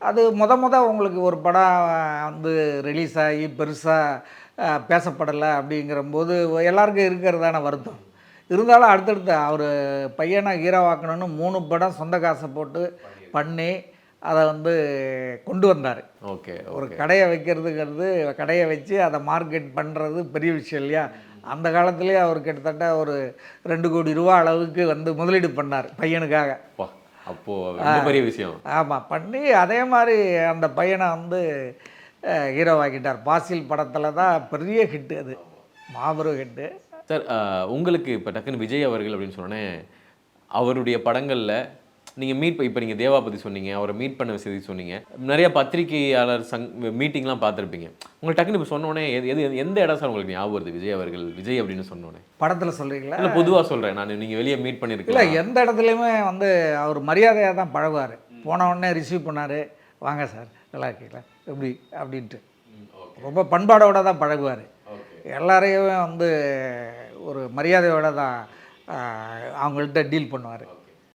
அது உங்களுக்கு ஒரு படம் வந்து ரிலீஸ் ஆகி பெருசாக பேசப்படலை அப்படிங்கிறம்போது எல்லாருக்கும் இருக்கிறதான வருத்தம். இருந்தாலும் அடுத்தடுத்து அவர் பையனை ஹீரோவாக்கணும்னு 3 படம் சொந்த காசை போட்டு பண்ணி அதை வந்து கொண்டு வந்தார். ஓகே. ஒரு கடையை வைக்கிறதுங்கிறது, கடையை வச்சு அதை மார்க்கெட் பண்ணுறது பெரிய விஷயம் இல்லையா? அந்த காலத்துலேயே அவர் கிட்டத்தட்ட ஒரு 2 கோடி ரூபா அளவுக்கு வந்து முதலீடு பண்ணார் பையனுக்காக. அப்போது ரொம்ப பெரிய விஷயம். ஆமாம், பண்ணி அதே மாதிரி அந்த பையனை வந்து ஹீரோவாக்கிட்டார். பாசில் படத்தில் தான் பெரிய ஹிட்டு, அது மாபெரும் ஹிட்டு. சார், உங்களுக்கு இப்போ டக்குன்னு விஜய் அவர்கள் அப்படின்னு சொன்னோன்னே, அவருடைய படங்களில் நீங்கள் இப்போ நீங்கள் தேவா பற்றி சொன்னீங்க, அவரை மீட் பண்ண விஷயத்தை சொன்னீங்க, நிறைய பத்திரிகையாளர் மீட்டிங்லாம் பார்த்துருப்பீங்க. உங்களுக்கு டக்குன்னு இப்போ சொன்னோன்னே எந்த இடம் சார் உங்களுக்கு ஞாபகம் வருது விஜய் அப்படின்னு சொன்னோன்னே? படத்தில் சொல்கிறீங்களா இல்லை பொதுவாக சொல்கிறேன் நான், நீங்கள் வெளியே மீட் பண்ணியிருக்கீங்க? இல்லை, எந்த இடத்துலையுமே வந்து அவர் மரியாதையாக தான் பழகுவார். போன உடனே ரிசீவ் பண்ணார், வாங்க சார் நல்லா இருக்கீங்களா எப்படி அப்படின்ட்டு ரொம்ப பண்பாடோடு தான் பழகுவார். எல்லாரையும் வந்து ஒரு மரியாதையோடு தான் அவங்கள்ட்ட டீல் பண்ணுவார்.